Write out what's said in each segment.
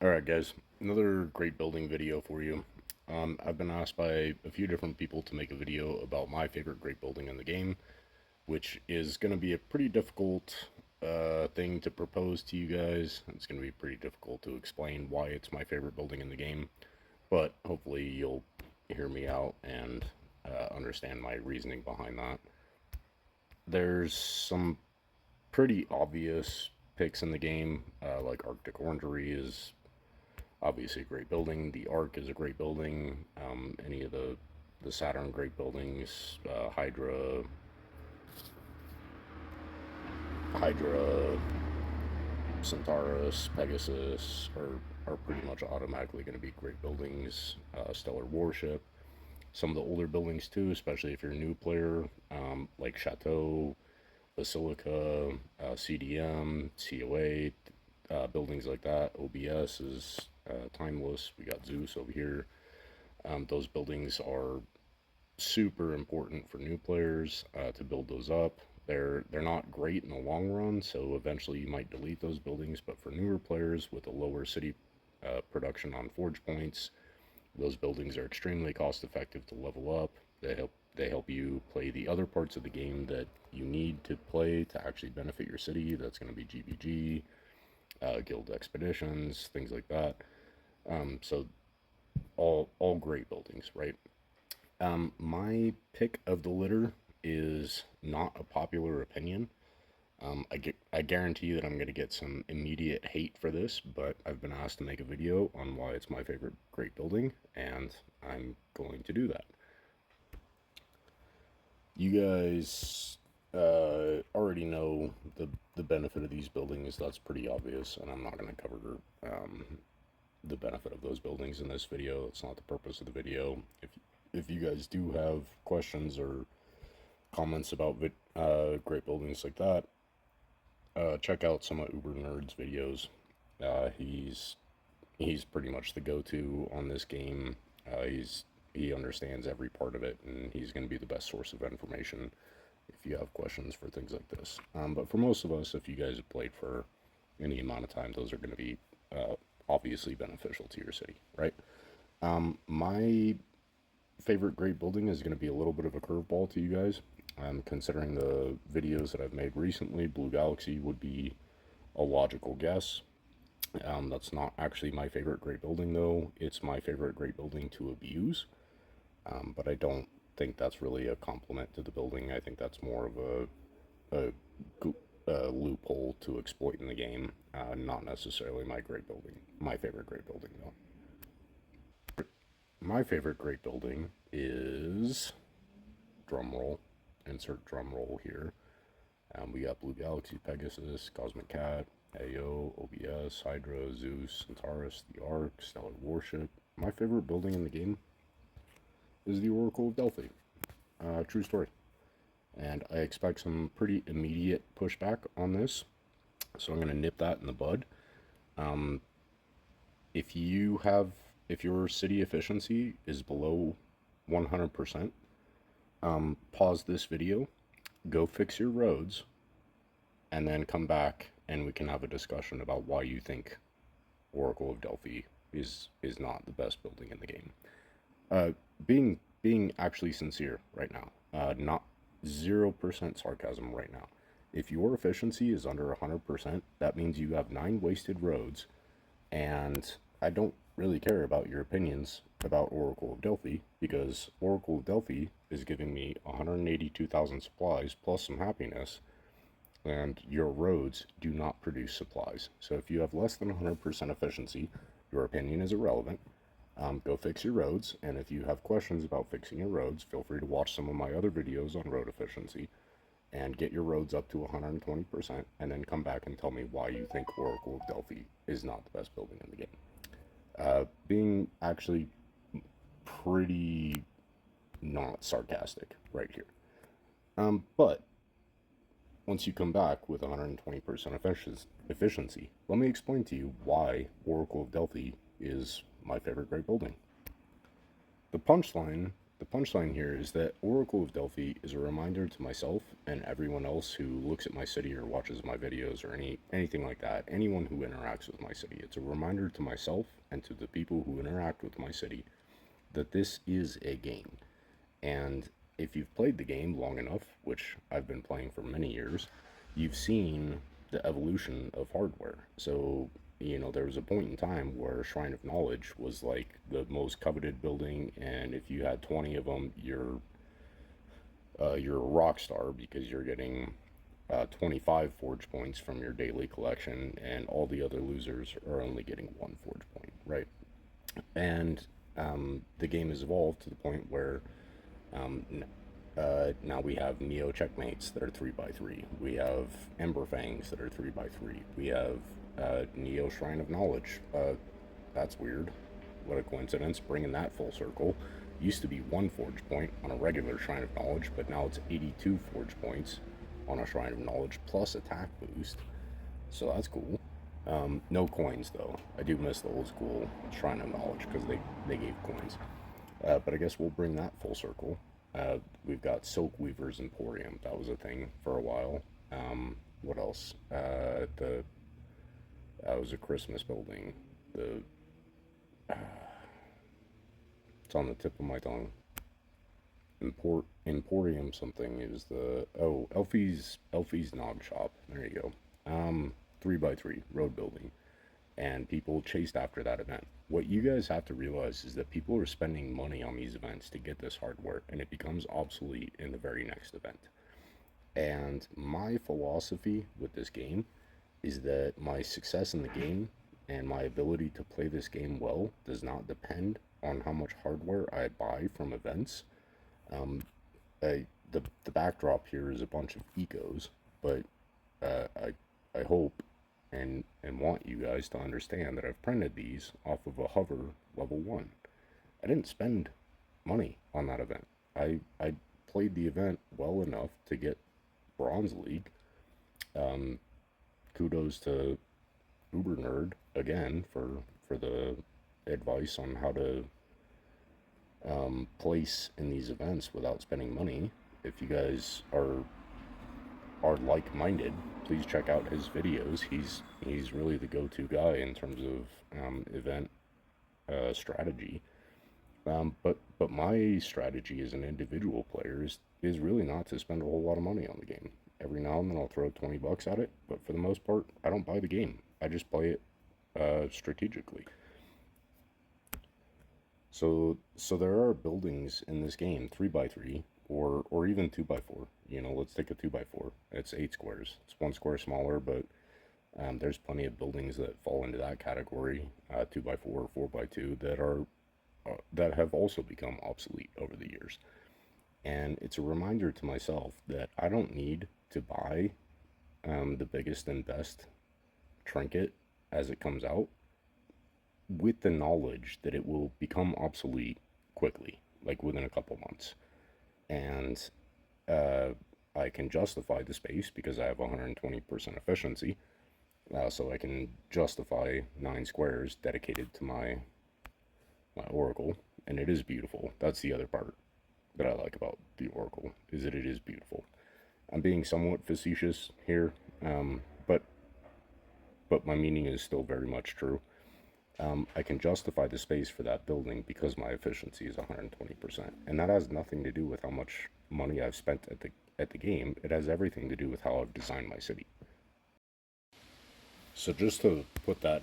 Alright guys, another great building video for you. I've been asked by a few different people to make a video about my favorite great building in the game, which is going to be a pretty difficult thing to propose to you guys. It's going to be pretty difficult to explain why it's my favorite building in the game, but hopefully you'll hear me out and understand my reasoning behind that. There's some pretty obvious picks in the game, like Arctic Orangery is obviously a great building. The Ark is a great building. Any of the Saturn great buildings, Hydra, Centaurus, Pegasus are pretty much automatically going to be great buildings. Stellar Warship, some of the older buildings too, especially if you're a new player, like Chateau, Basilica, CDM, COA, buildings like that. OBS is timeless. We got Zeus over here. Those buildings are super important for new players to build those up. They're not great in the long run, so eventually you might delete those buildings. But for newer players with a lower city production on forge points, those buildings are extremely cost effective to level up. They help you play the other parts of the game that you need to play to actually benefit your city. That's going to be GBG, guild expeditions, things like that. So all great buildings, right? My pick of the litter is not a popular opinion. I guarantee you that I'm going to get some immediate hate for this, but I've been asked to make a video on why it's my favorite great building, and I'm going to do that. You guys already know the benefit of these buildings. That's pretty obvious, and I'm not going to cover um, the benefit of those buildings in this video. That's not the purpose of the video. If you guys do have questions or comments about great buildings like that, check out some of Uber Nerd's videos. He's pretty much the go-to on this game. He understands every part of it, and he's going to be the best source of information if you have questions for things like this. But for most of us, if you guys have played for any amount of time, those are going to be obviously beneficial to your city, right? My favorite great building is going to be a little bit of a curveball to you guys. Considering the videos that I've made recently, Blue Galaxy would be a logical guess. That's not actually my favorite great building, though. It's my favorite great building to abuse, but I don't think that's really a compliment to the building. I think that's more of a, a loophole to exploit in the game, not necessarily my great building. My favorite great building, though. My favorite great building is drumroll. Insert drumroll here. We got Blue Galaxy, Pegasus, Cosmic Cat, AO, OBS, Hydra, Zeus, Centaurus, the Ark, Stellar Warship. My favorite building in the game is the Oracle of Delphi. True story. And I expect some pretty immediate pushback on this, so I'm going to nip that in the bud. Um, if you have, if your city efficiency is below 100%, pause this video, go fix your roads, and then come back and we can have a discussion about why you think Oracle of Delphi is not the best building in the game. Uh, being actually sincere right now, not 0% sarcasm right now. If your efficiency is under 100%, that means you have 9 wasted roads, and I don't really care about your opinions about Oracle of Delphi, because Oracle of Delphi is giving me 182,000 supplies plus some happiness, and your roads do not produce supplies. So if you have less than 100% efficiency, your opinion is irrelevant. Go fix your roads, and if you have questions about fixing your roads, feel free to watch some of my other videos on road efficiency and get your roads up to 120%, and then come back and tell me why you think Oracle of Delphi is not the best building in the game. Being actually pretty not sarcastic right here. But once you come back with 120% efficiency, let me explain to you why Oracle of Delphi is my favorite great building. The punchline the punchline here is that Oracle of Delphi is a reminder to myself and everyone else who looks at my city or watches my videos or anything like that, anyone who interacts with my city. It's a reminder to myself and to the people who interact with my city that this is a game. And if you've played the game long enough, which I've been playing for many years, you've seen the evolution of hardware. So, there was a point in time where Shrine of Knowledge was like the most coveted building, and if you had 20 of them, you're a rock star because you're getting 25 forge points from your daily collection, and all the other losers are only getting one forge point, right? And the game has evolved to the point where um, now we have Neo Checkmates that are 3x3. We have Ember Fangs that are 3x3. We have Neo Shrine of Knowledge. That's weird. What a coincidence, bringing that full circle. Used to be one forge point on a regular Shrine of Knowledge, but now it's 82 forge points on a Shrine of Knowledge plus attack boost. So that's cool. No coins though. I do miss the old school Shrine of Knowledge because they gave coins. But I guess we'll bring that full circle. We've got Silk Weaver's Emporium. That was a thing for a while. What else? That was a Christmas building. It's on the tip of my tongue. Emporium something is Elfie's Nog Shop. There you go. 3x3 road building, and people chased after that event. What you guys have to realize is that people are spending money on these events to get this hardware, and it becomes obsolete in the very next event. And my philosophy with this game is that my success in the game and my ability to play this game well does not depend on how much hardware I buy from events. Um, the backdrop here is a bunch of ecos, but I hope and want you guys to understand that I've printed these off of a hover level 1. I didn't spend money on that event. I played the event well enough to get Bronze League. Kudos to Uber Nerd again for the advice on how to place in these events without spending money. If you guys are like-minded, please check out his videos. He's really the go-to guy in terms of event strategy. But my strategy as an individual player is really not to spend a whole lot of money on the game. Every now and then I'll throw $20 at it, but for the most part, I don't buy the game. I just play it strategically. So there are buildings in this game, 3x3, or even 2x4. Let's take a 2x4. It's 8 squares. It's 1 square smaller, but there's plenty of buildings that fall into that category, 2x4 or 4x2, that have also become obsolete over the years. And it's a reminder to myself that I don't need to buy the biggest and best trinket as it comes out, with the knowledge that it will become obsolete quickly, like within a couple months. And I can justify the space because I have 120% efficiency, so I can justify 9 squares dedicated to my Oracle, and it is beautiful. That's the other part that I like about the Oracle, is that it is beautiful. I'm being somewhat facetious here, but my meaning is still very much true. I can justify the space for that building because my efficiency is 120%, and that has nothing to do with how much money I've spent at the game. It has everything to do with how I've designed my city. So just to put that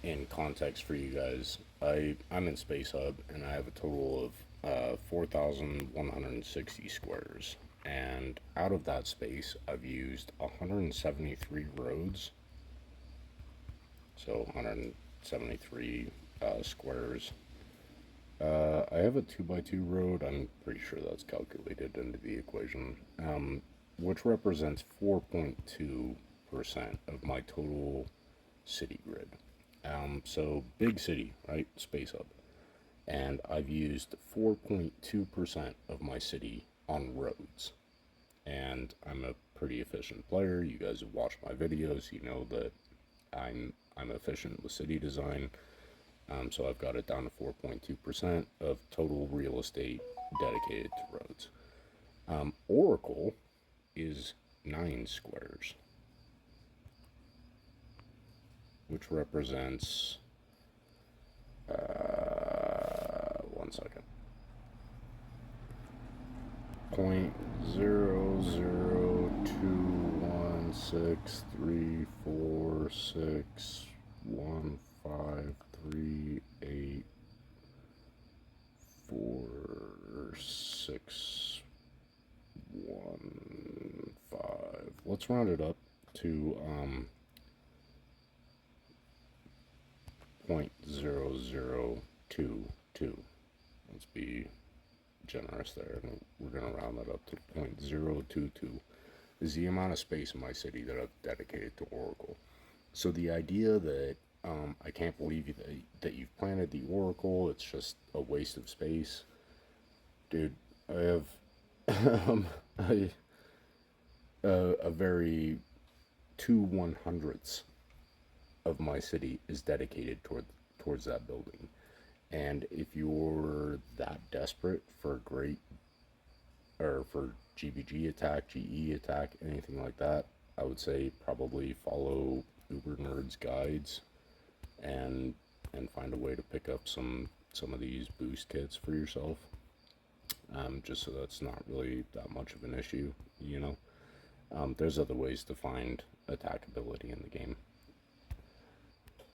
in context for you guys, I'm in Space Hub and I have a total of 4,160 squares, and out of that space I've used 173 roads, so 173 squares. I have a 2x2 road. I'm pretty sure that's calculated into the equation, which represents 4.2% of my total city grid. So big city, right? Space Hub. And I've used 4.2% of my city on roads. And I'm a pretty efficient player. You guys have watched my videos. You know that I'm efficient with city design. So I've got it down to 4.2% of total real estate dedicated to roads. Oracle is 9 squares, which represents, 1 second, 0.00216346115. Let's round it up to 0.0022. Let's be generous there, and we're going to round that up to 0.022 is the amount of space in my city that I've dedicated to Oracle. So the idea that I can't believe that you've planted the Oracle, it's just a waste of space. Dude, I have a, a very 2/100ths of my city is dedicated towards that building. And if you're that desperate for great, or for GBG attack, GE attack, anything like that, I would say probably follow Uber Nerds guides and find a way to pick up some of these boost kits for yourself. Just so that's not really that much of an issue, you know. There's other ways to find attack ability in the game.